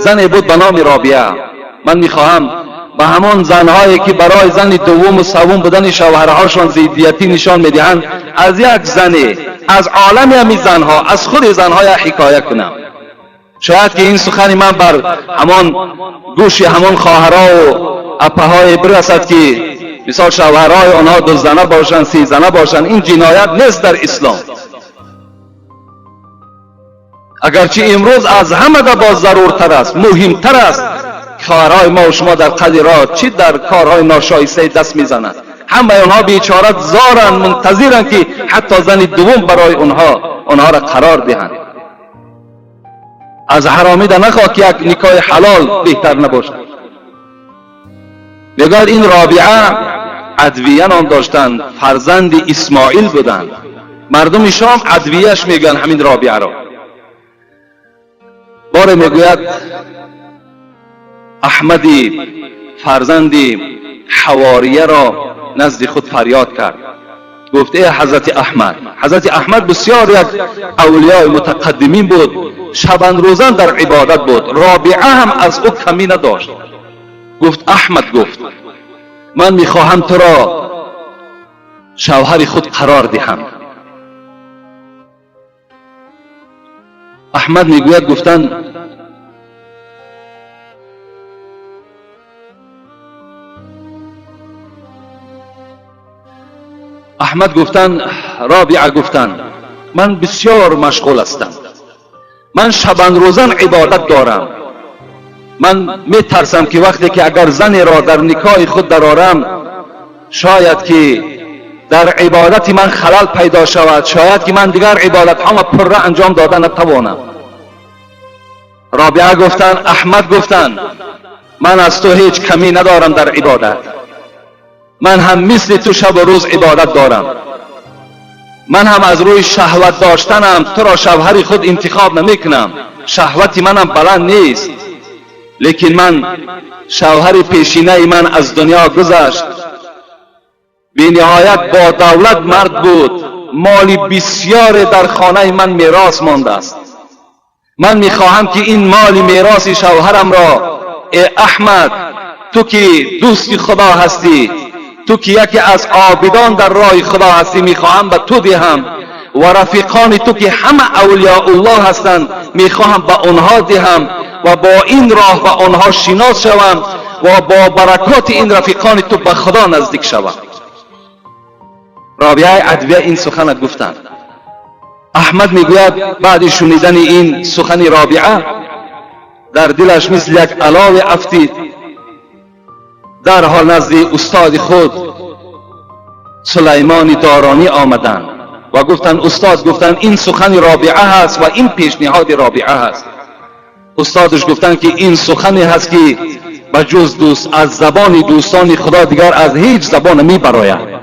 زنی بود به نام رابعه. من میخواهم به همان زنهایی که برای زن دوم و سوم بودن شوهرهاشون ضدیتی نشان میدهند از یک زنی از عالم همین زنها از خود زنهای حکایت کنم. شاید که این سخن من بر همان گوش همان خواهرها و اپه‌های برسد که مثال شوهرهای آنها 2 زنه باشند 3 زنه باشند. این جنایت نیست در اسلام. اگرچه امروز از همه با ضرورتر است، مهمتر است خواهرای ما و شما در قدر راه چی در کارهای ناشایسته دست میزنند. همه آنها بیچارت زارن منتظرن که حتی زن دوم برای آنها را قرار دهند. از حرامیده نخواه که یک نکاح حلال بهتر نباشد. بگوید این رابعه ادویه نام داشتند، فرزند اسماعیل بودند. مردم شام ادویهش میگن همین رابعه را. باره میگوید احمدی فرزند حواریه را نزد خود فریاد کرد. گفت ای حضرت احمد. حضرت احمد بسیار یک اولیاء متقدمین بود، شبان روزان در عبادت بود. رابعه هم از او کمی نداشت. گفت احمد گفت من میخواهم تو را شوهر خود قرار دهم. احمد میگوید گفتن احمد گفتن رابعه گفتن من بسیار مشغول هستم، من شبان روزان عبادت دارم، من میترسم که وقتی که اگر زنی را در نکاح خود درآرم شاید که در عبادت من خلل پیدا شود، شاید که من دیگر عبادت ها پره انجام دادن نتوانم. رابعه گفتن احمد گفتن من از تو هیچ کمی ندارم در عبادت، من هم مثل تو شب و روز عبادت دارم، من هم از روی شهوت داشتنم تو را شوهر خود انتخاب نمیکنم، شهوتی منم بلند نیست، لیکن من شوهر پیشینه من از دنیا گذشت، بی نهایت با دولت مرد بود، مالی بسیار در خانه من میراث مانده است. من میخواهم که این مال میراث شوهرم را ای احمد تو که دوست خدا هستی، تو که یکی از عابدان در راه خدا هستی، میخواهم به تو دهم و رفیقان تو که همه اولیاء الله هستند میخواهم به آنها دهم و با این راه به آنها شناس شوم و با برکات این رفیقان تو به خدا نزدیک شوم. رابعه ادویه این سخن گفتند. احمد میگوید بعد شنیدن این سخن رابعه در دلش مثل یک الاو افتید. در حال نزد استاد خود سلیمان دارانی آمدند و گفتند استاد گفتند این سخن رابعه هست و این پیشنهاد رابعه هست. استادش گفتند که این سخنی هست که بجز دوست از زبان دوستان خدا دیگر از هیچ زبان نمی براید،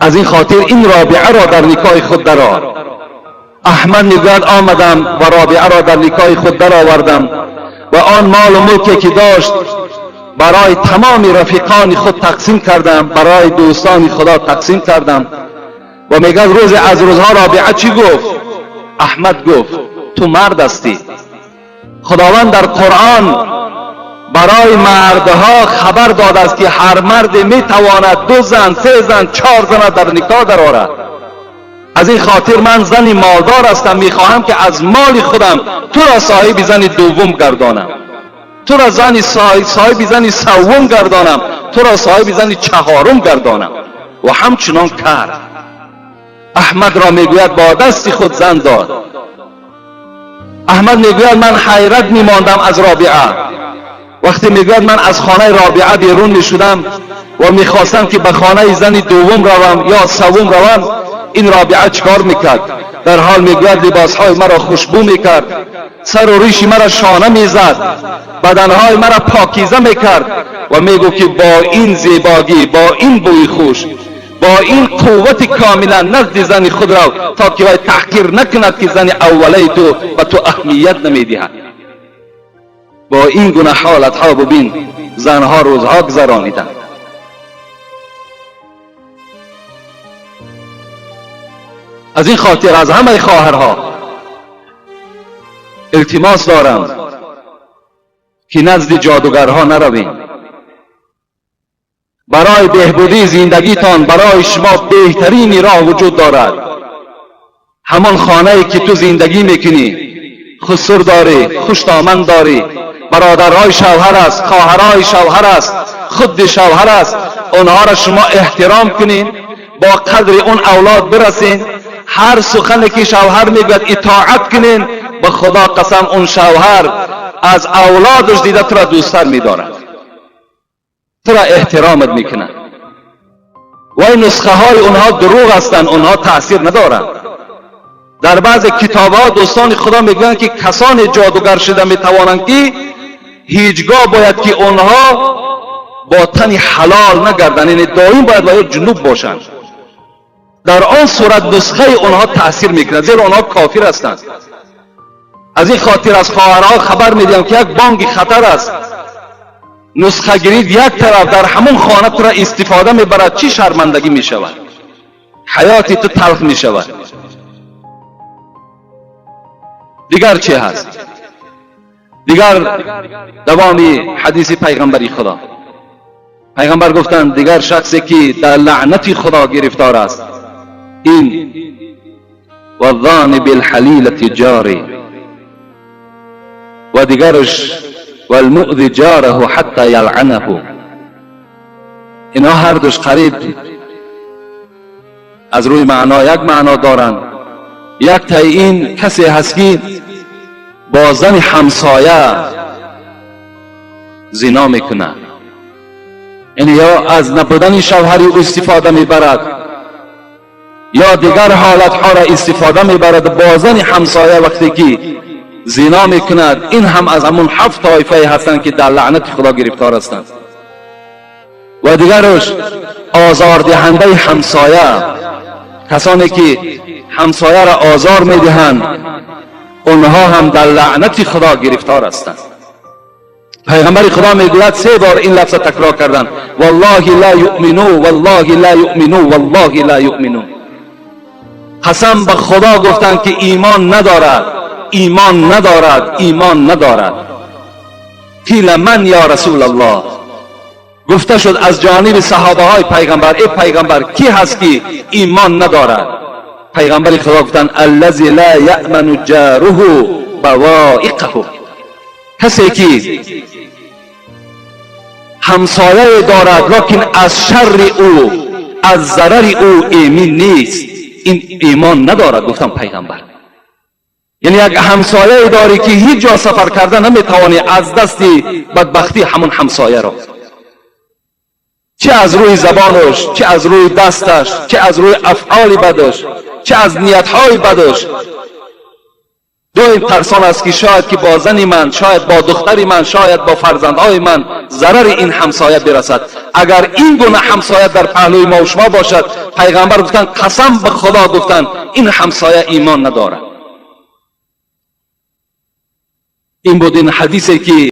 از این خاطر این رابعه را در نکاح خود درآور. احمد میگوید آمدم و رابعه را در نکاح خود درآوردم و آن مال و ملکی که داشت برای تمام رفیقان خود تقسیم کردم، برای دوستان خدا تقسیم کردم. و میگه روز از روزها رابعه چی گفت؟ احمد گفت تو مرد هستی. خداوند در قرآن برای مردها خبر داده است که هر مرد میتواند 2 زن 3 زن 4 زن در نکاح درآورد. از این خاطر من زنی مالدار هستم، میخواهم که از مال خودم تو را صاحب زن دوم گردانم، تو را صاحب زن سوم گردانم، تو را صاحب زن چهارم گردانم. و همچنان کرد. احمد را میگوید با دست خود زن داد. احمد میگوید من حیرت میماندم از رابعه. وقتی میگوید من از خانه رابعه بیرون میشدم و میخواستم که به خانه زن دوم روم یا سوم روم، این رابعه چکار میکرد؟ در حال میگوید لباسهای مرا خوشبو میکرد، سر و ریش مرا شانه میزد، بدنهای مرا پاکیزه میکرد و میگو که با این زیباگی، با این بوی خوش، با این قوت کاملا نزد زن خود رو تا که وی تحقیر نکند که زن اوله تو و تو اهمیت نمیدهد. با این گونه حالت ها ببین زنها روزها گذرانیدند. از این خاطر از همه خواهرها التماس دارم که نزد جادوگرها نرویم. برای بهبودی زندگیتان برای شما بهترین راه وجود دارد. همان خانه‌ای که تو زندگی میکنی خسر داری، خوشتامن داری، برادرای شوهر است، خواهرای شوهر است، خود شوهر است، اونها را شما احترام کنین، با قدر اون اولاد برسین، هر سخنی که شوهر میگوید اطاعت کنین. به خدا قسم اون شوهر از اولادش دیده تو را دوستتر میدارد، تو را احترامت میکنه. و این نسخه های اونها دروغ هستند، اونها تاثیر ندارند. در بعض کتاب ها دوستان خدا میگن که کسان جادوگر شده میتوانند که هیچگاه باید که اونها با تن حلال نگردن، یعنی دائم باید جنوب باشند. در آن صورت نسخه اونها تاثیر میکنه، زیرا اونها کافر هستند. از این خاطر از خواهرها خبر میدیم که یک بانگ خطر است. نسخه گیرید یک طرف در همون خانه تو را استفاده میبرد، چی شرمندگی میشود، حیاتی تو تلخ میشود. دیگر چی هست؟ دیگر دوامی حدیث پیغمبری خدا، پیغمبر گفتند دیگر شخصی که در لعنت خدا گرفتار است این والظان بالحلیلة جاری و دیگرش والمؤذی جاره حتی یلعنه. اینا هر دوش قریب از روی معنا یک معنا دارند. یک تا این کسی هست که با زن همسایه زنا میکنه، یعنی یا از نبودن شوهری او استفاده میبرد یا دیگر حالت ها را استفاده میبرد با زن همسایه وقتی که زنا میکند. این هم از همون 7 طایفه هستند که در لعنت خدا گرفتار هستند. و دیگرش آزاردهنده همسایه، کسانی که همسایه را آزار میدهند اونها هم در لعنت خدا گرفتار هستند. پیغمبر خدا میگوید 3 بار این لفظ تکرار کردن، والله لا یؤمنون والله لا یؤمنون والله لا یؤمنون. قسم به خدا گفتند که ایمان ندارد، ایمان ندارد، ایمان ندارد. قیل من یا رسول الله، گفته شد از جانب صحابه های پیغمبر ای پیغمبر کی هست که ایمان ندارد؟ پیغمبر خدا گفتند الذی لا یأمن جاره بوائقه، کسی که همسایه دارد لکن از شر او از ضرر او ایمن نیست، این ایمان ندارد. گفتم پیغمبر یعنی یک همسایه داری که هیچ جا سفر کرده نمیتوانی از دست بدبختی همون همسایه را، چه از روی زبانش، چه از روی دستش، چه از روی افعال بدش، چه از نیتهای بدش. این ترسان است که شاید که با زن من، شاید با دختری من، شاید با فرزندهای من ضرر این همسایه برسد. اگر این گونه همسایه در پهلوی ما و شما باشد، پیغمبر گفتن قسم به خدا گفتن این همسایه ایمان ندارد. این بود این حدیثی که